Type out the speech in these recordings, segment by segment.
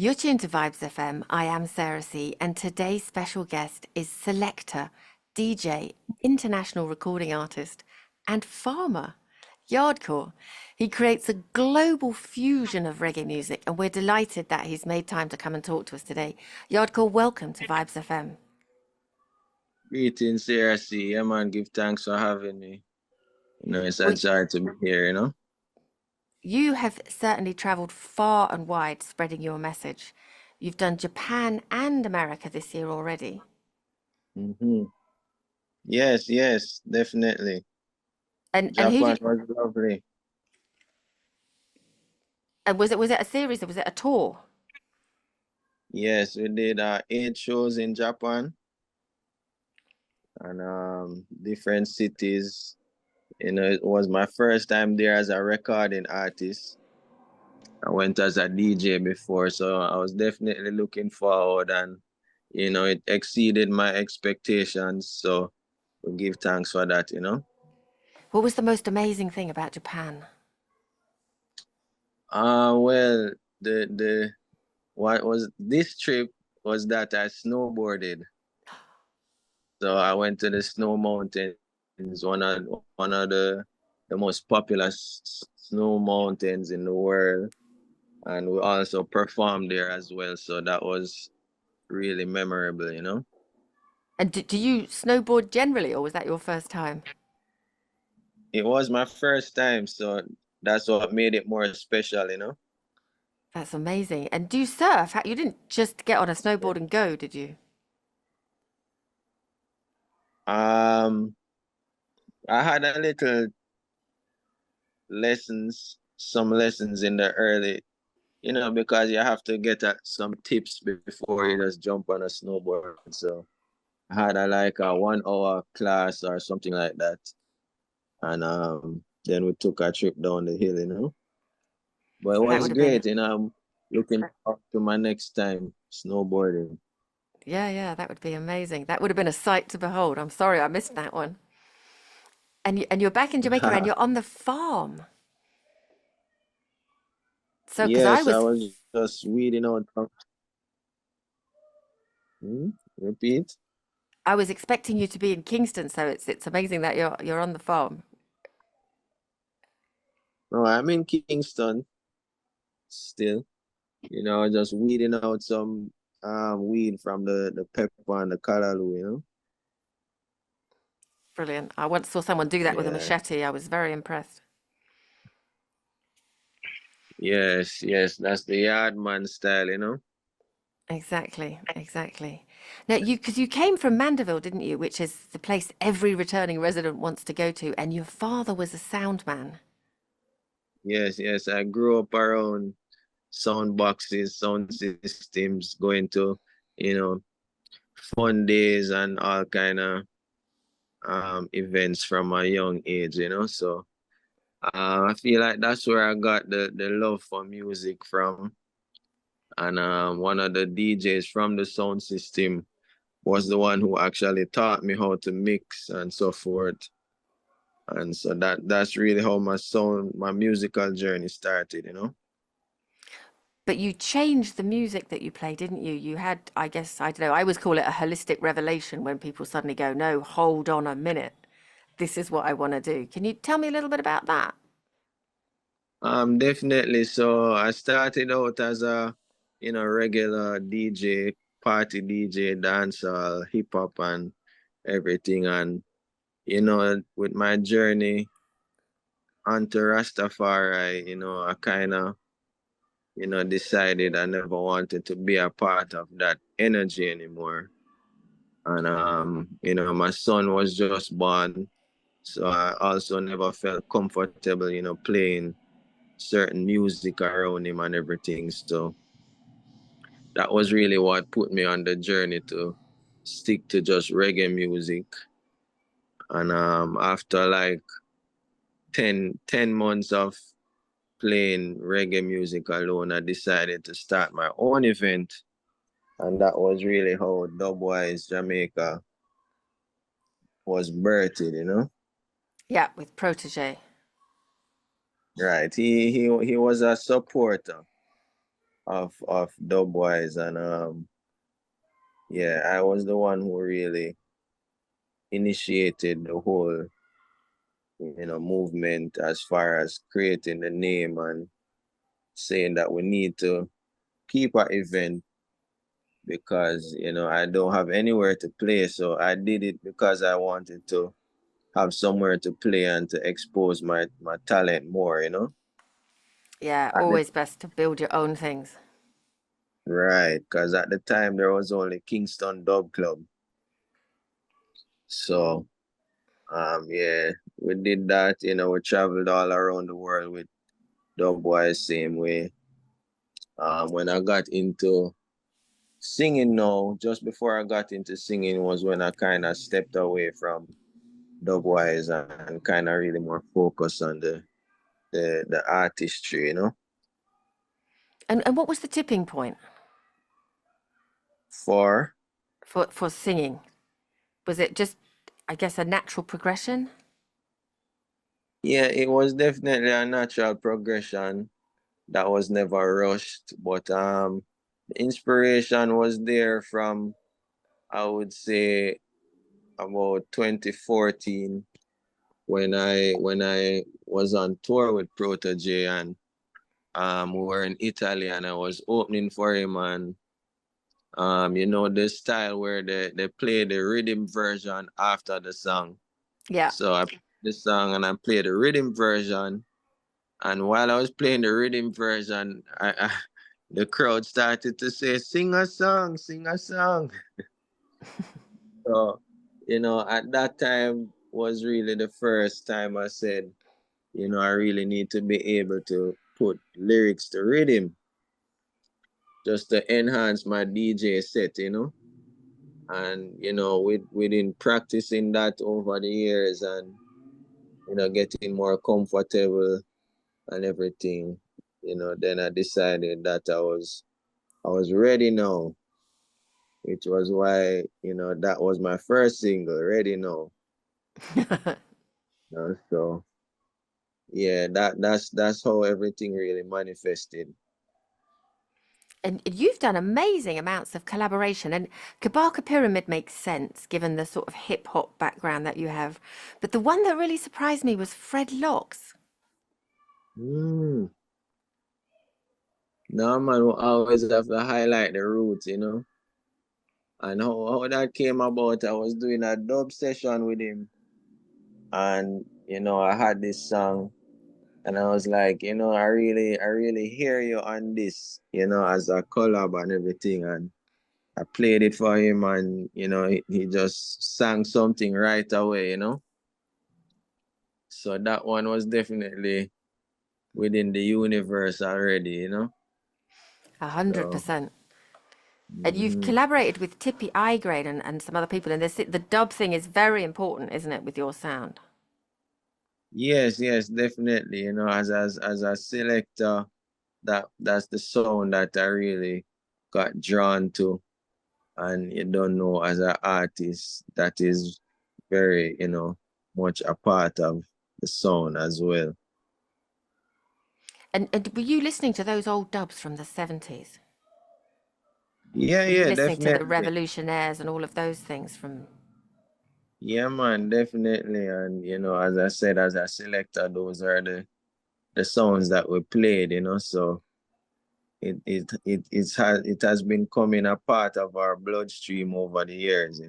You're tuned to Vibes FM. I am Sarah C, and today's special guest is Selector, DJ, international recording artist, and farmer, Yaadcore. He creates a global fusion of reggae music, and we're delighted that he's made time to come and talk to us today. Yaadcore, welcome to Vibes FM. Greetings, Sarah C. Yeah, man, give thanks for having me. It's a Well, joy to be here. you have certainly traveled far and wide spreading your message. You've done Japan and America this year already. Mm-hmm. Yes, definitely. And who Japan did was lovely. and was it a series or was it a tour? Yes, we did 8 shows in Japan and different cities. It was my first time there as a recording artist. I went as a DJ before, so I was definitely looking forward and it exceeded my expectations. So we give thanks for that. What was the most amazing thing about Japan? Well, the what was this trip was that I snowboarded. So I went to the snow mountains, one of the most popular snow mountains in the world, and we also performed there as well. So that was really memorable. And do you snowboard generally, or was that your first time? It was my first time, so that's what made it more special. That's amazing. And do you surf? You didn't just get on a snowboard and go, did you? Um, I had some lessons in the early, because you have to get some tips before you just jump on a snowboard. So I had like a 1 hour class or something like that. And then we took a trip down the hill. But it That was would have been, great. I'm looking forward to my next time snowboarding. yeah, that would be amazing. That would have been a sight to behold. I'm sorry I missed that one. And you're back in Jamaica and you're on the farm. So, because I Yes, I was was just weeding out. Repeat. I was expecting you to be in Kingston, so it's amazing that you're on the farm. No, I'm in Kingston still. Just weeding out some weed from the pepper and the callaloo. Brilliant. I once saw someone do that with a Yeah. machete. I was very impressed. Yes, that's the yard man style. Exactly, exactly. Now, because you came from Mandeville, didn't you? Which is the place every returning resident wants to go to, and your father was a sound man. Yes. I grew up around sound boxes, sound systems, going to, you know, fun days and all kind of events from a young age. So I feel like that's where I got the love for music from. And one of the DJs from the sound system was the one who actually taught me how to mix and so forth. And so that's really how my musical journey started. But you changed the music that you play, didn't you? You had, I guess, I don't know, I always call it a holistic revelation when people suddenly go, no, hold on a minute. This is what I want to do. Can you tell me a little bit about that? Definitely. So I started out as a, regular DJ, party DJ, dancehall, hip hop and everything. And, with my journey onto Rastafari, I kind of, decided I never wanted to be a part of that energy anymore. And my son was just born, so I also never felt comfortable, playing certain music around him and everything. So that was really what put me on the journey to stick to just reggae music. And after like 10 months of playing reggae music alone, I decided to start my own event. And that was really how Dubwise Jamaica was birthed. Yeah, with Protege. Right. He was a supporter. of Dubwise, and yeah, I was the one who really initiated the whole movement as far as creating the name and saying that we need to keep our event because I don't have anywhere to play, so I did it because I wanted to have somewhere to play and to expose my talent more. Yeah, At the, always best to build your own things. right, because at the time there was only Kingston Dub Club. So yeah, we did that. We traveled all around the world with Dub Boys same way. When I got into singing now, just before I got into singing was when I kind of stepped away from Dubwise and kind of really more focused on the artistry. And what was the tipping point For for singing? Was it just, I guess, a natural progression? yeah, it was definitely a natural progression that was never rushed, but the inspiration was there from I would say about 2014 when I was on tour with Protege, and we were in Italy and I was opening for him, and the style where they play the rhythm version after the song. Yeah. So I played the song and I played the rhythm version, and while I was playing the rhythm version, the crowd started to say, "Sing a song, sing a song." So at that time was really the first time I said, I really need to be able to put lyrics to rhythm just to enhance my DJ set. And within practicing that over the years and getting more comfortable and everything, then I decided that I was ready now, which was why that was my first single, Ready Now. So yeah, that's how everything really manifested. And you've done amazing amounts of collaboration. And Kabaka Pyramid makes sense given the sort of hip hop background that you have. But the one that really surprised me was Fred Locks. Mm. No man, we always have to highlight the roots. And how that came about, I was doing a dub session with him, and I had this song, and I was like, I really hear you on this, as a collab and everything, and I played it for him, and he just sang something right away. So that one was definitely within the universe already. So 100%. And you've mhm. collaborated with Tippy Igrade and some other people. And the dub thing is very important, isn't it, with your sound? Yes, yes, definitely. As a selector, that's the sound that I really got drawn to. And you don't know, as an artist, that is very, much a part of the sound as well. And were you listening to those old dubs from the 70s? Yeah, Were you yeah, listening to the definitely. Revolutionaires and all of those things from? Yeah, man, definitely. And as I said, as a selector, those are the songs that we played. So it has been coming a part of our bloodstream over the years.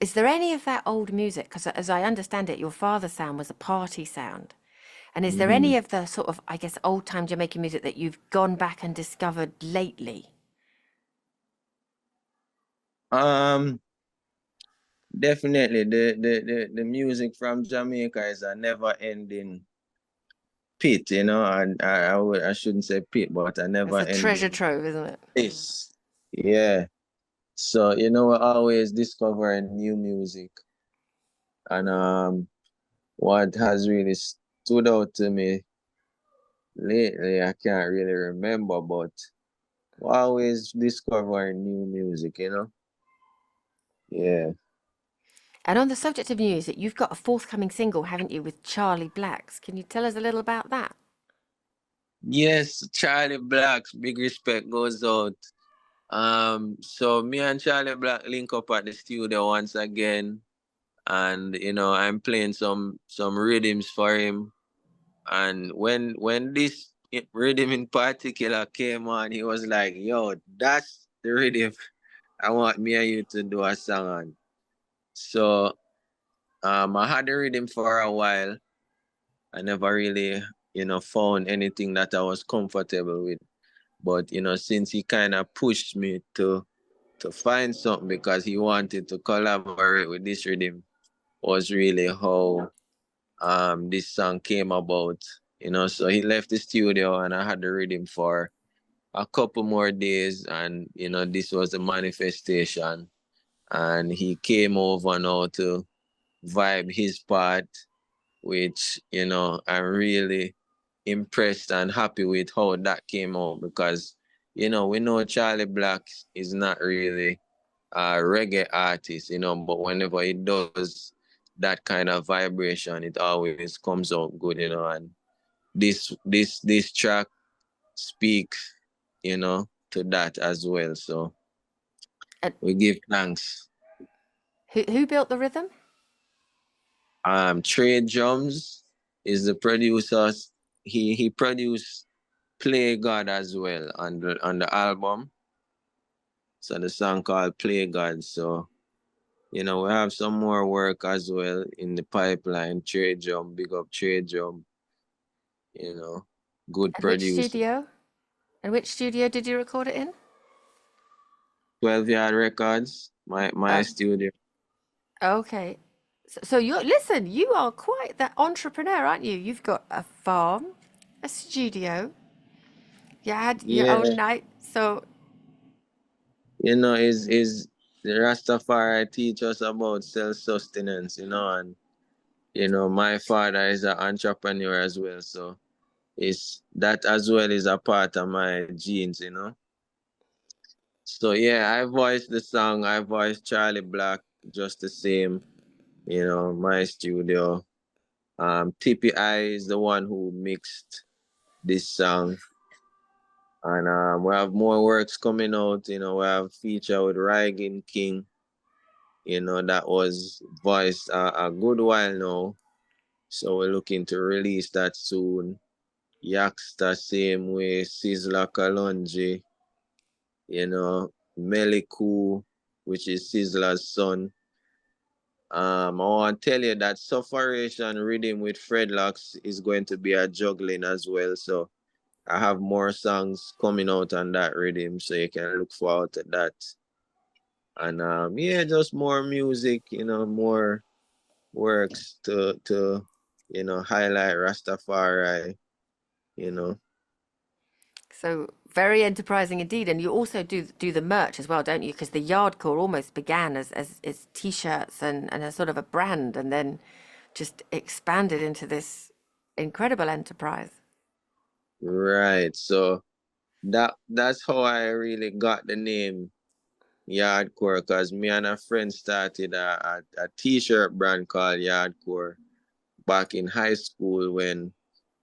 Is there any of that old music? Because as I understand it, your father's sound was a party sound. And is there Hmm. any of the sort of, I guess, old time Jamaican music that you've gone back and discovered lately? Um, Definitely the music from Jamaica is a never ending pit. And I shouldn't say pit, but a It's never a treasure ending trove, isn't it? this. Yeah. So we're always discovering new music. And what has really stood out to me lately, I can't really remember, but we're always discovering new music. Yeah. And on the subject of music, you've got a forthcoming single, haven't you, with Charlie Blacks? Can you tell us a little about that? Yes, Charlie Black's big respect goes out. So me and Charlie Black link up at the studio once again, and I'm playing some rhythms for him. And when this rhythm in particular came on, he was like, "Yo, that's the rhythm I want me and you to do a song on." So I had the rhythm for a while. I never really, found anything that I was comfortable with. But since he kind of pushed me to find something because he wanted to collaborate with this rhythm, was really how this song came about. So he left the studio and I had the rhythm for a couple more days, and this was the manifestation. And he came over now to vibe his part, which I'm really impressed and happy with how that came out, because we know Charlie Black is not really a reggae artist, but whenever he does that kind of vibration, it always comes out good, and this track speaks, to that as well. So And we give thanks. who built the rhythm? Trey Drums is the producer. He produced Play God as well on the album. So the song called Play God. So we have some more work as well in the pipeline. Trey Drum, big up Trey Drum. You know, good And which producer. studio? And which studio did you record it in? 12 Yard Records, my Oh, studio. okay. So listen, you are quite the entrepreneur, aren't you? You've got a farm, a studio, you had your Yeah, own night. So is the Rastafari teach us about self-sustenance, and my father is an entrepreneur as well. So it's that as well is a part of my genes. So yeah, I voiced the song, I voiced Charlie Black just the same, my studio. TPI is the one who mixed this song. And we have more works coming out, we have feature with Reggae King, that was voiced a good while now. So we're looking to release that soon. Yaksta same way, Sizzla Kalonji, Meliku, which is Sizzla's son. I want to tell you that Sufferation Rhythm with Fredlocks is going to be a juggling as well. So I have more songs coming out on that rhythm, so you can look forward to that. And yeah, just more music, more works to highlight Rastafari, you know. so very enterprising indeed. And you also do the merch as well, don't you? Because the Yardcore almost began as t-shirts and a sort of a brand, and then just expanded into this incredible enterprise. Right. So that's how I really got the name Yaadcore, because me and a friend started a t-shirt brand called Yaadcore back in high school when,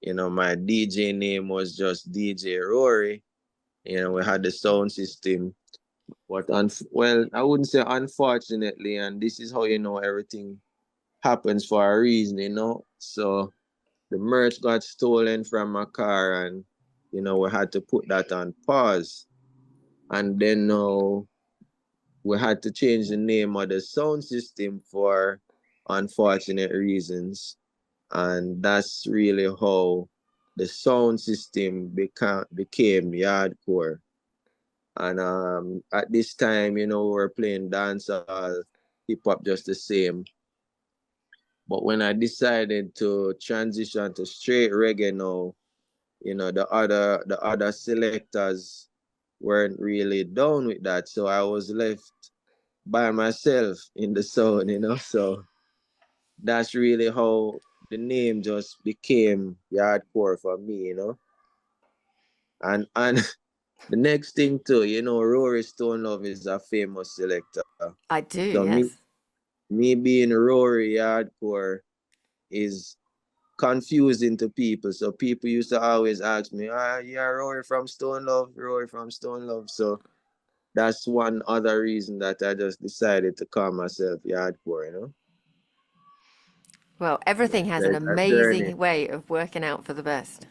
my DJ name was just DJ Rory. We had the sound system. But well, I wouldn't say unfortunately, and this is how everything happens for a reason. So the merch got stolen from my car, and we had to put that on pause. And then we had to change the name of the sound system for unfortunate reasons. And that's really how the sound system became Yardcore. And at this time, we're playing dancehall, hip hop just the same. But when I decided to transition to straight reggae now, the other selectors weren't really down with that. So I was left by myself in the zone. So that's really how the name just became Yardcore for me. And the next thing too, Rory Stone Love is a famous selector. I do, So me yes. me being Rory Yardcore is confusing to people. So people used to always ask me, yeah, Rory from Stone Love, Rory from Stone Love. So that's one other reason that I just decided to call myself Yaadcore, you know? Well, everything has an There's a journey. amazing way of working out for the best.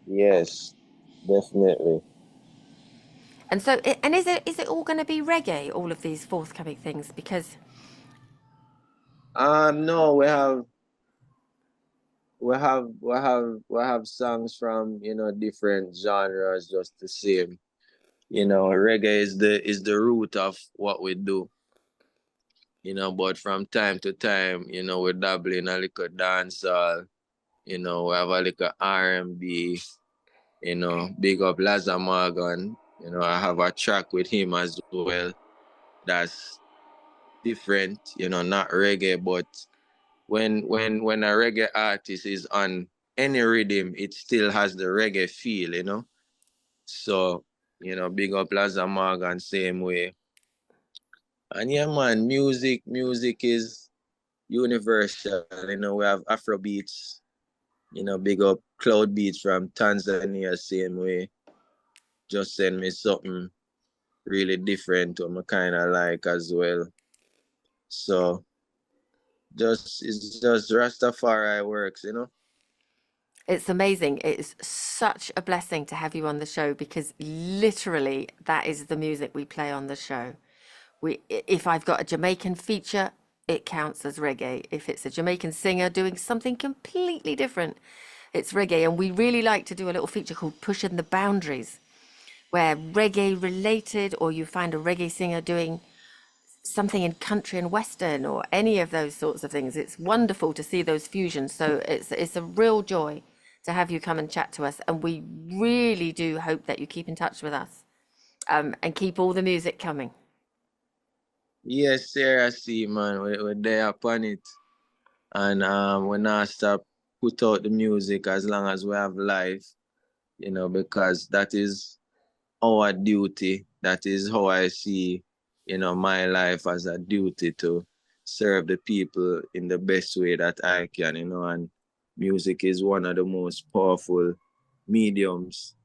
Yes, definitely. And so, and is it all going to be reggae? All of these forthcoming things, because No, we have songs from, different genres just the same. Reggae is the root of what we do. But from time to time, we dabble in a little dancehall, we have a little R&B, big up Laza Morgan, I have a track with him as well that's different, not reggae, but when a reggae artist is on any rhythm, it still has the reggae feel. So, big up Laza Morgan, same way. And yeah, man, music is universal. We have Afro beats, big up Cloud Beats from Tanzania, same way. Just send me something really different to me kind of like as well. So it's just Rastafari works. it's amazing. It's such a blessing to have you on the show because literally that is the music we play on the show. If I've got a Jamaican feature, it counts as reggae. If it's a Jamaican singer doing something completely different, it's reggae. And we really like to do a little feature called Pushing the Boundaries, where reggae related, or you find a reggae singer doing something in country and western or any of those sorts of things. It's wonderful to see those fusions. So it's a real joy to have you come and chat to us, and we really do hope that you keep in touch with us, and keep all the music coming. Yes, Sarah, see, man, we're there upon it. And we not stop put out the music as long as we have life, because that is our duty. That is how I see, my life as a duty to serve the people in the best way that I can, and music is one of the most powerful mediums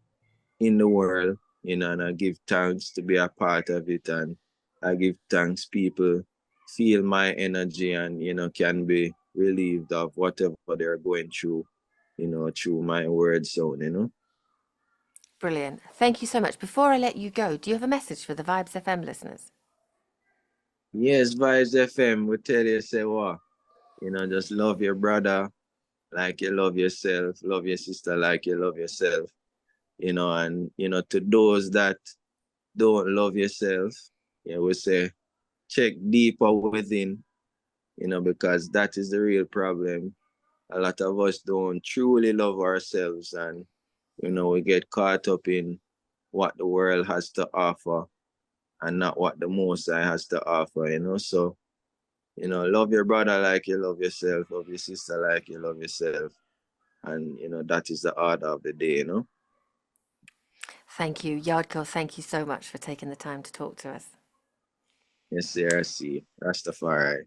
in the world, and I give thanks to be a part of it. And I give thanks people feel my energy and, can be relieved of whatever they're going through, through my words sound. Brilliant. Thank you so much. Before I let you go, do you have a message for the Vibes FM listeners? Yes, Vibes FM will tell you, say what, just love your brother like you love yourself, love your sister like you love yourself, and, to those that don't love yourself, we say, check deeper within, because that is the real problem. A lot of us don't truly love ourselves, and, we get caught up in what the world has to offer and not what the Most High has to offer. So, love your brother like you love yourself, love your sister like you love yourself. And, that is the order of the day. Thank you. Yardco, thank you so much for taking the time to talk to us. Yes, sir, I see. Rastafari.